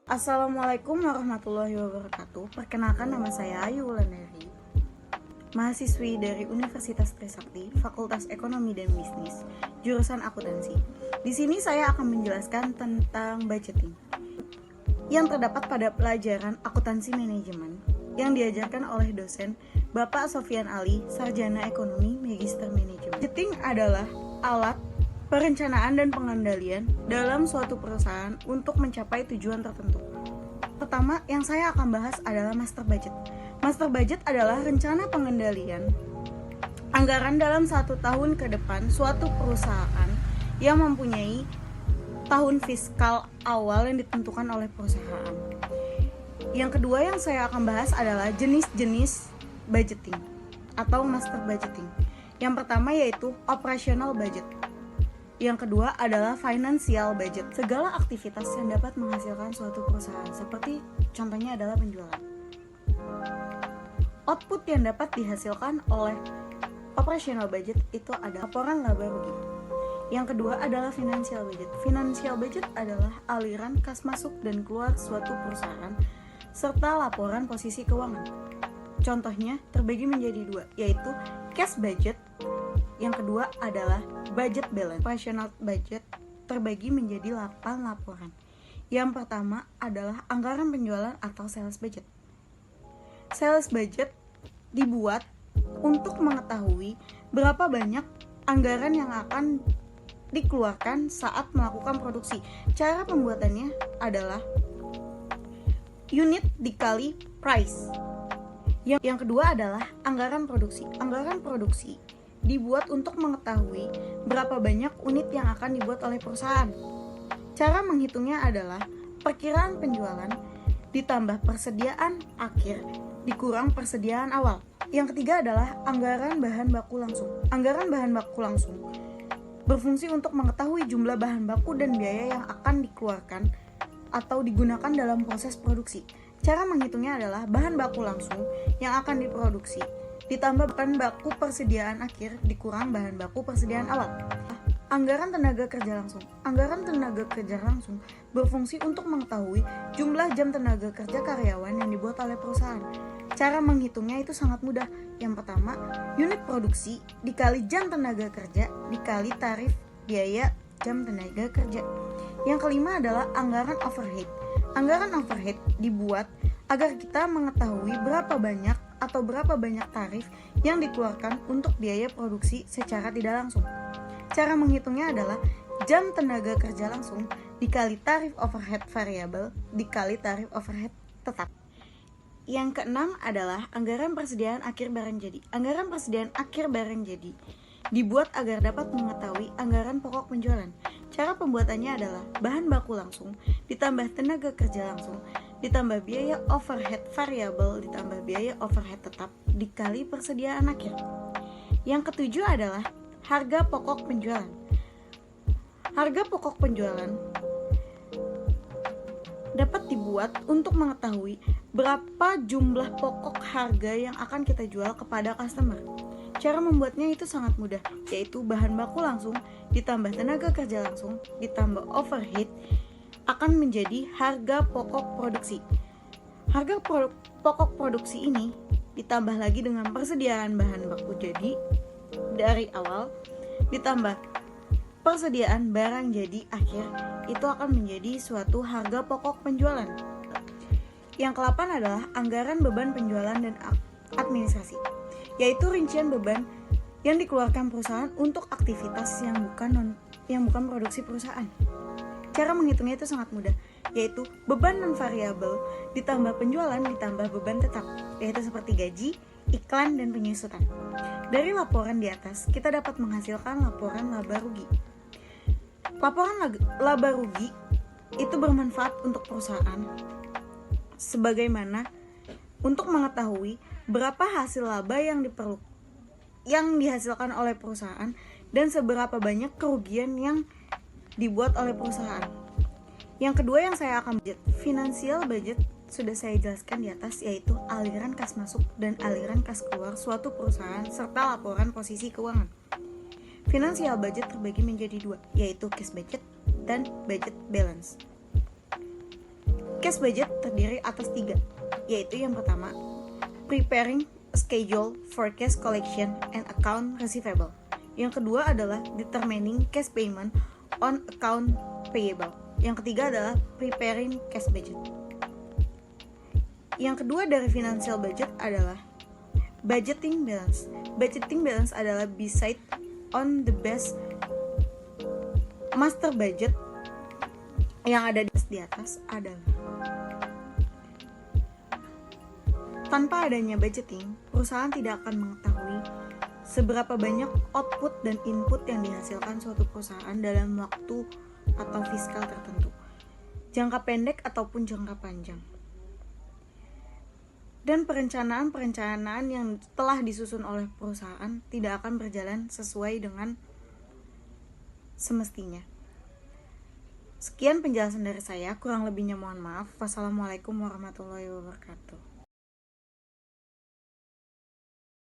Assalamualaikum warahmatullahi wabarakatuh. Perkenalkan, nama saya Ayu Wulandari, mahasiswi dari Universitas Trisakti, Fakultas Ekonomi dan Bisnis, jurusan akuntansi. Di sini saya akan menjelaskan tentang budgeting yang terdapat pada pelajaran akuntansi manajemen yang diajarkan oleh dosen Bapak Sofyan Ali, Sarjana Ekonomi Magister Manajemen. Budgeting adalah alat perencanaan dan pengendalian dalam suatu perusahaan untuk mencapai tujuan tertentu. Pertama, yang saya akan bahas adalah master budget. Master budget adalah rencana pengendalian anggaran dalam 1 tahun ke depan suatu perusahaan yang mempunyai tahun fiskal awal yang ditentukan oleh perusahaan. Yang kedua yang saya akan bahas adalah jenis-jenis budgeting atau master budgeting. Yang pertama yaitu operational budget. Yang kedua adalah financial budget, segala aktivitas yang dapat menghasilkan suatu perusahaan, seperti contohnya adalah penjualan. Output yang dapat dihasilkan oleh operational budget itu adalah laporan laba rugi. Yang kedua adalah financial budget. Financial budget adalah aliran kas masuk dan keluar suatu perusahaan serta laporan posisi keuangan. Contohnya terbagi menjadi 2, yaitu cash budget. Yang kedua adalah budget balance. Operational budget terbagi menjadi 8 laporan. Yang pertama adalah anggaran penjualan atau sales budget. Sales budget dibuat untuk mengetahui berapa banyak anggaran yang akan dikeluarkan saat melakukan produksi. Cara pembuatannya adalah unit dikali price. Yang kedua adalah anggaran produksi. Anggaran produksi dibuat untuk mengetahui berapa banyak unit yang akan dibuat oleh perusahaan. Cara menghitungnya adalah perkiraan penjualan ditambah persediaan akhir dikurang persediaan awal. Yang ketiga adalah anggaran bahan baku langsung. Anggaran bahan baku langsung berfungsi untuk mengetahui jumlah bahan baku dan biaya yang akan dikeluarkan atau digunakan dalam proses produksi. Cara menghitungnya adalah bahan baku langsung yang akan diproduksi ditambah bahan baku persediaan akhir dikurang bahan baku persediaan awal. Anggaran tenaga kerja langsung. Anggaran tenaga kerja langsung berfungsi untuk mengetahui jumlah jam tenaga kerja karyawan yang dibuat oleh perusahaan. Cara menghitungnya itu sangat mudah. Yang pertama, unit produksi dikali jam tenaga kerja dikali tarif biaya jam tenaga kerja. Yang kelima adalah anggaran overhead. Anggaran overhead dibuat agar kita mengetahui berapa banyak tarif yang dikeluarkan untuk biaya produksi secara tidak langsung. Cara menghitungnya adalah jam tenaga kerja langsung dikali tarif overhead variabel dikali tarif overhead tetap. Yang keenam adalah anggaran persediaan akhir barang jadi. Anggaran persediaan akhir barang jadi dibuat agar dapat mengetahui anggaran pokok penjualan. Cara pembuatannya adalah bahan baku langsung ditambah tenaga kerja langsung ditambah biaya overhead variabel ditambah biaya overhead tetap dikali persediaan akhir. Yang ketujuh adalah harga pokok penjualan. Harga pokok penjualan dapat dibuat untuk mengetahui berapa jumlah pokok harga yang akan kita jual kepada customer. Cara membuatnya itu sangat mudah, yaitu bahan baku langsung ditambah tenaga kerja langsung ditambah overhead akan menjadi harga pokok produksi. Harga pokok produksi ini ditambah lagi dengan persediaan bahan baku jadi dari awal ditambah persediaan barang jadi akhir, itu akan menjadi suatu harga pokok penjualan. Yang ke-8 adalah anggaran beban penjualan dan administrasi, yaitu rincian beban yang dikeluarkan perusahaan untuk aktivitas yang bukan produksi perusahaan. Cara menghitungnya itu sangat mudah, yaitu beban non variabel ditambah penjualan ditambah beban tetap, yaitu seperti gaji, iklan, dan penyusutan. Dari laporan di atas, kita dapat menghasilkan laporan laba rugi. Laporan laba rugi itu bermanfaat untuk perusahaan sebagaimana untuk mengetahui berapa hasil laba yang dihasilkan oleh perusahaan dan seberapa banyak kerugian yang dibuat oleh perusahaan. Yang kedua yang saya akan budget, financial budget sudah saya jelaskan di atas, yaitu aliran kas masuk dan aliran kas keluar suatu perusahaan serta laporan posisi keuangan. Financial budget terbagi menjadi 2, yaitu cash budget dan budget balance. Cash budget terdiri atas 3, yaitu yang pertama, preparing a schedule for cash collection and account receivable. Yang kedua adalah determining cash payment on account payable. Yang ketiga adalah preparing cash budget. Yang kedua dari financial budget adalah budgeting balance. Budgeting balance adalah beside on the best master budget yang ada di atas adalah tanpa adanya budgeting, perusahaan tidak akan mengetahui seberapa banyak output dan input yang dihasilkan suatu perusahaan dalam waktu atau fiskal tertentu, jangka pendek ataupun jangka panjang. Dan perencanaan yang telah disusun oleh perusahaan tidak akan berjalan sesuai dengan semestinya. Sekian penjelasan dari saya, kurang lebihnya mohon maaf. Wassalamualaikum warahmatullahi wabarakatuh.